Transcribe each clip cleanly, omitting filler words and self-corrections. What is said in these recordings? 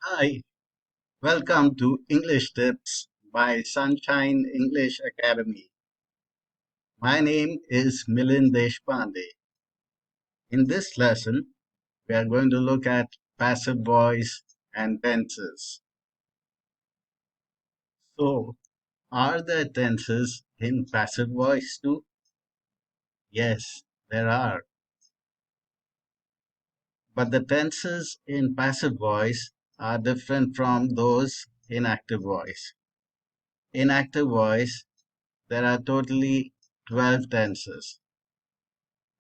Hi, welcome to English Tips by Sunshine English Academy. My name is Milind Deshpande. In this lesson, we are going to look at passive voice and tenses. So, are there tenses in passive voice too? Yes, there are. But the tenses in passive voice are different from those in active voice. In active voice, there are totally 12 tenses.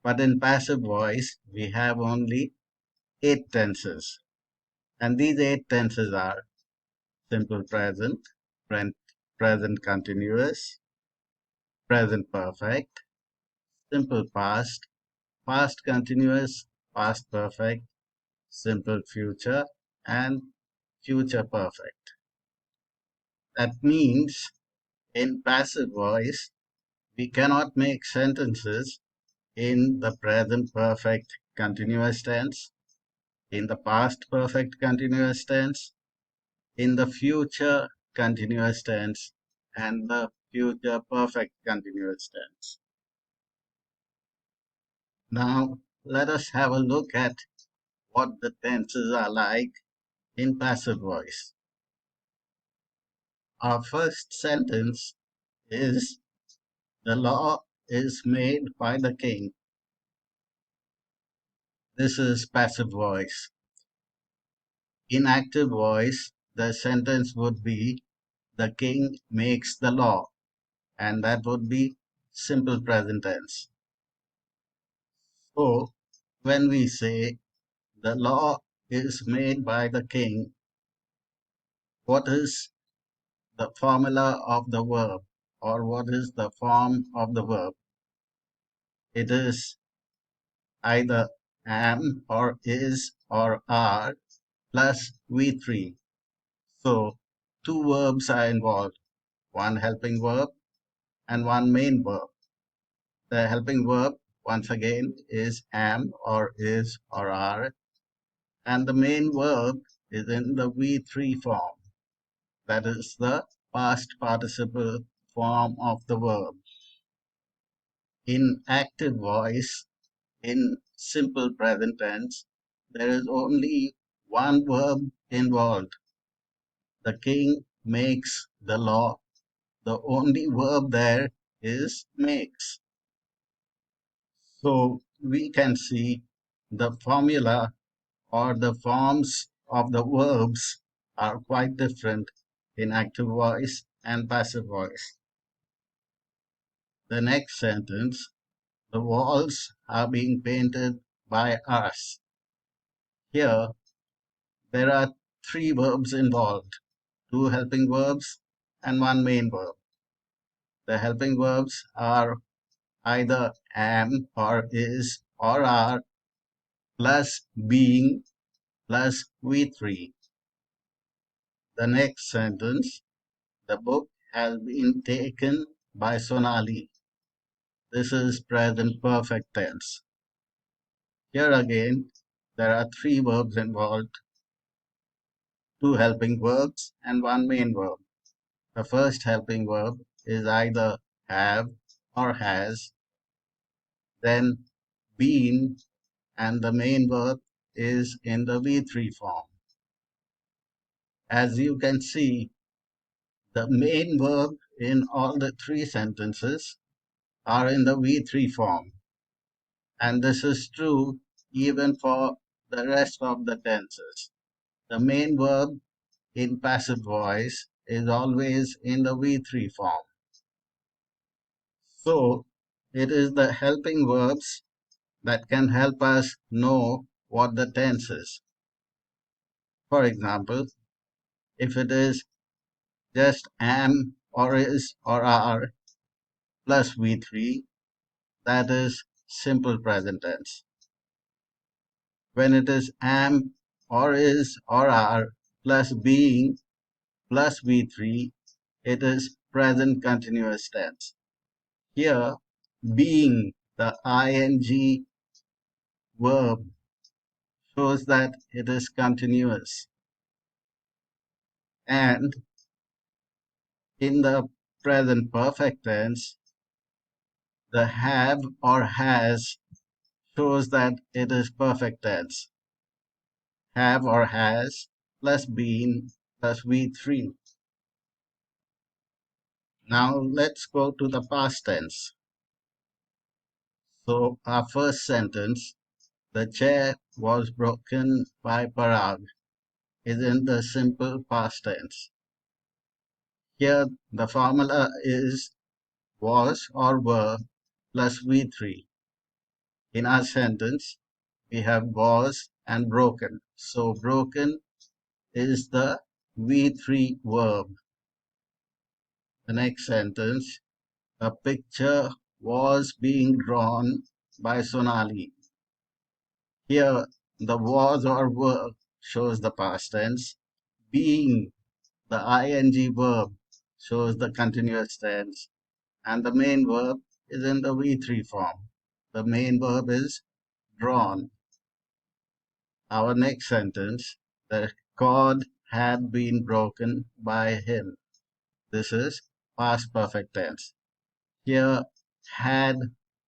But in passive voice, we have only 8 tenses. And these 8 tenses are simple present, pre- present continuous, present perfect, simple past, past continuous, past perfect, simple future, and future perfect. That means in passive voice, we cannot make sentences in the present perfect continuous tense, in the past perfect continuous tense, in the future continuous tense, and the future perfect continuous tense. Now, let us have a look at what the tenses are like in passive voice. Our first sentence is the law is made by the king. This is passive voice. In active voice, the sentence would be the king makes the law, and that would be simple present tense. So, when we say the law is made by the king, what is the formula of the verb, or what is the form of the verb? It is either am or is or are plus V3. So, two verbs are involved, one helping verb and one main verb. The helping verb, once again, is am or is or are, and the main verb is in the V3 form. That is the past participle form of the verb. In active voice, in simple present tense, there is only one verb involved. The king makes the law. The only verb there is makes. So we can see the formula or the forms of the verbs are quite different in active voice and passive voice. The next sentence, the walls are being painted by us. Here, there are three verbs involved, two helping verbs and one main verb. The helping verbs are either am or is or are plus being plus V3. The next sentence, the book has been taken by Sonali. This is present perfect tense. Here again, there are three verbs involved, two helping verbs and one main verb. The first helping verb is either have or has, then been, and the main verb is in the V3 form. As you can see, the main verb in all the three sentences are in the V3 form. And this is true even for the rest of the tenses. The main verb in passive voice is always in the V3 form. So it is the helping verbs that can help us know what the tense is. For example, if it is just am or is or are plus V3, that is simple present tense. When it is am or is or are plus being plus V3, it is present continuous tense. Here, being, the ing verb, shows that it is continuous. And in the present perfect tense, the have or has shows that it is perfect tense. Have or has plus been plus V3. Now let's go to the past tense. So our first sentence, the chair was broken by Parag, is in the simple past tense. Here the formula is was or were plus V3. In our sentence, we have was and broken. So broken is the V3 verb. The next sentence, a picture was being drawn by Sonali. Here, the was or were shows the past tense. Being, the ing verb, shows the continuous tense. And the main verb is in the V3 form. The main verb is drawn. Our next sentence, the cord had been broken by him. This is past perfect tense. Here, had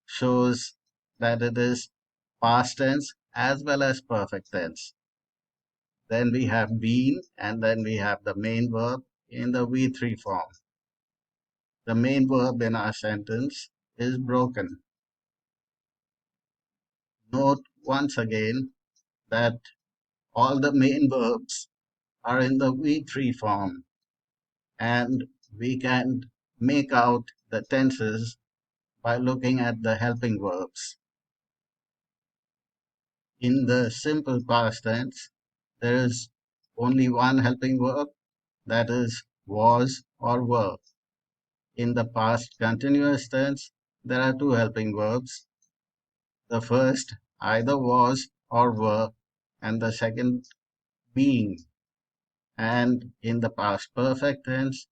shows that it is past tense as well as perfect tense. Then we have been, and then we have the main verb in the V3 form. The main verb in our sentence is broken. Note once again that all the main verbs are in the V3 form, and we can make out the tenses by looking at the helping verbs. In the simple past tense, there is only one helping verb, that is was or were. In the past continuous tense, there are two helping verbs. The first either was or were, and the second being. And in the past perfect tense,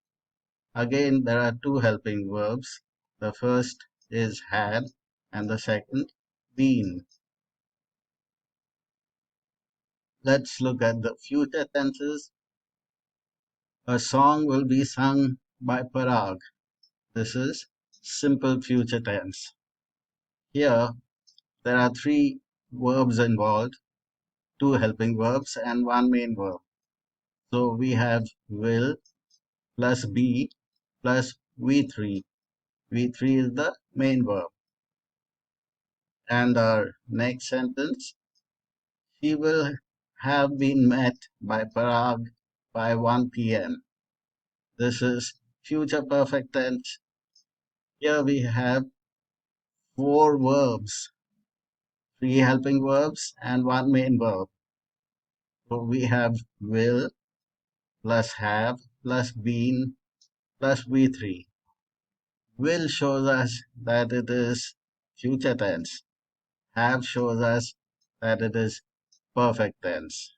again there are two helping verbs. The first is had, and the second been. Let's look at the future tenses. A song will be sung by Parag. This is simple future tense. Here, there are three verbs involved, two helping verbs and one main verb. So we have will plus be plus V3. V3 is the main verb. And our next sentence, she will have been met by Parag by 1 p.m. This is future perfect tense. Here we have four verbs, three helping verbs and one main verb. So we have will plus have plus been plus V3. Will shows us that it is future tense. Have shows us that it is perfect tense.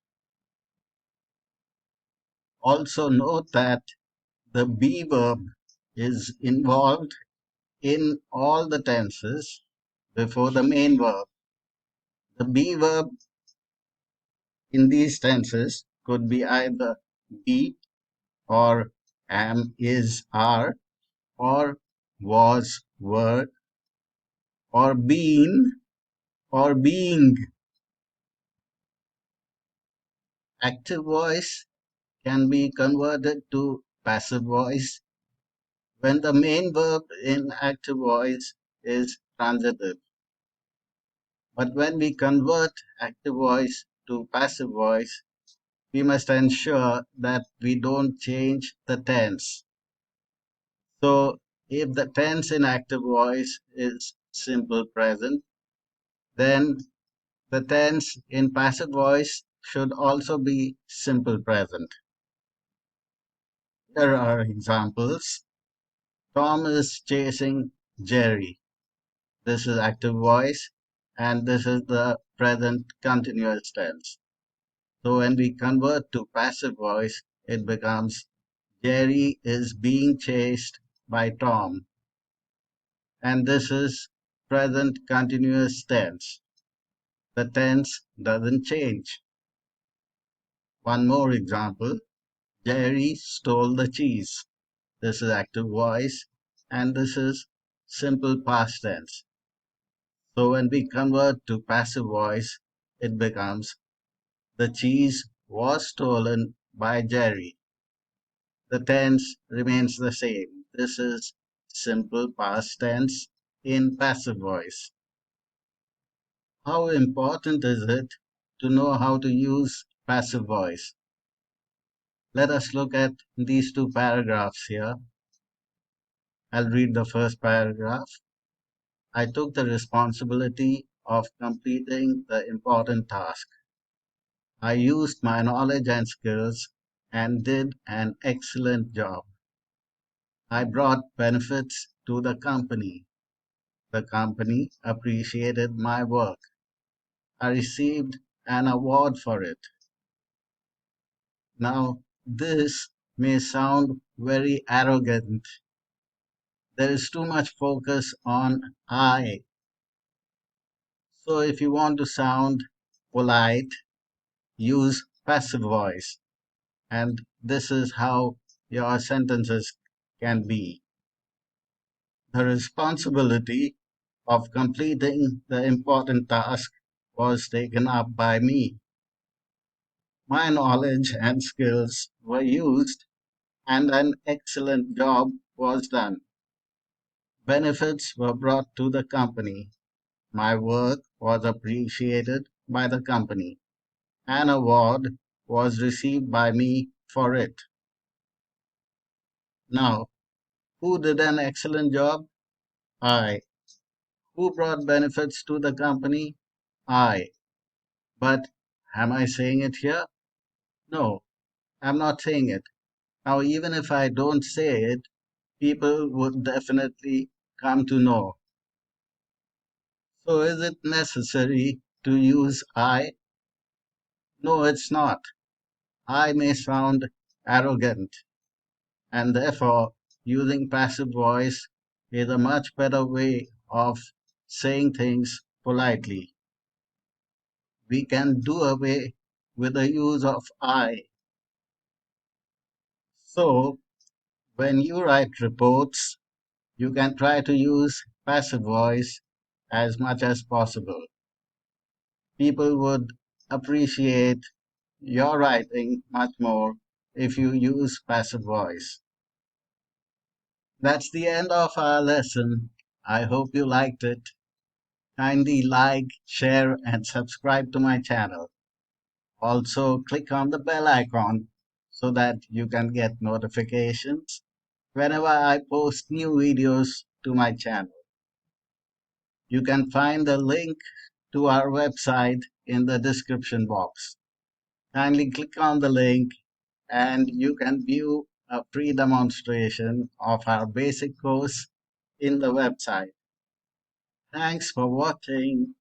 Also note that the be verb is involved in all the tenses before the main verb. The be verb in these tenses could be either be or am, is, are, or was, were, or been, or being. Active voice can be converted to passive voice when the main verb in active voice is transitive. But when we convert active voice to passive voice, we must ensure that we don't change the tense. So if the tense in active voice is simple present, then the tense in passive voice should also be simple present. There are examples. Tom is chasing Jerry. This is active voice, and this is the present continuous tense. So when we convert to passive voice, it becomes Jerry is being chased by Tom. And this is present continuous tense. The tense doesn't change. One more example. Jerry stole the cheese. This is active voice, and this is simple past tense. So when we convert to passive voice, it becomes the cheese was stolen by Jerry. The tense remains the same. This is simple past tense in passive voice. How important is it to know how to use passive voice? Let us look at these two paragraphs here. I'll read the first paragraph. I took the responsibility of completing the important task. I used my knowledge and skills and did an excellent job. I brought benefits to the company. The company appreciated my work. I received an award for it. Now, this may sound very arrogant. There is too much focus on I. So, if you want to sound polite, use passive voice. And this is how your sentences can be. The responsibility of completing the important task was taken up by me. My knowledge and skills were used, and an excellent job was done. Benefits were brought to the company. My work was appreciated by the company. An award was received by me for it. Now, who did an excellent job? I. Who brought benefits to the company? I. But am I saying it here? No, I'm not saying it. Now, even if I don't say it, people would definitely come to know. So, is it necessary to use I? No, it's not. I may sound arrogant, and therefore, using passive voice is a much better way of saying things politely. We can do away with the use of I. So, when you write reports, you can try to use passive voice as much as possible. People would appreciate your writing much more if you use passive voice. That's the end of our lesson. I hope you liked it. Kindly like, share, and subscribe to my channel. Also, click on the bell icon so that you can get notifications whenever I post new videos to my channel. You can find the link to our website in the description box. Kindly click on the link and you can view a free demonstration of our basic course in the website. Thanks for watching.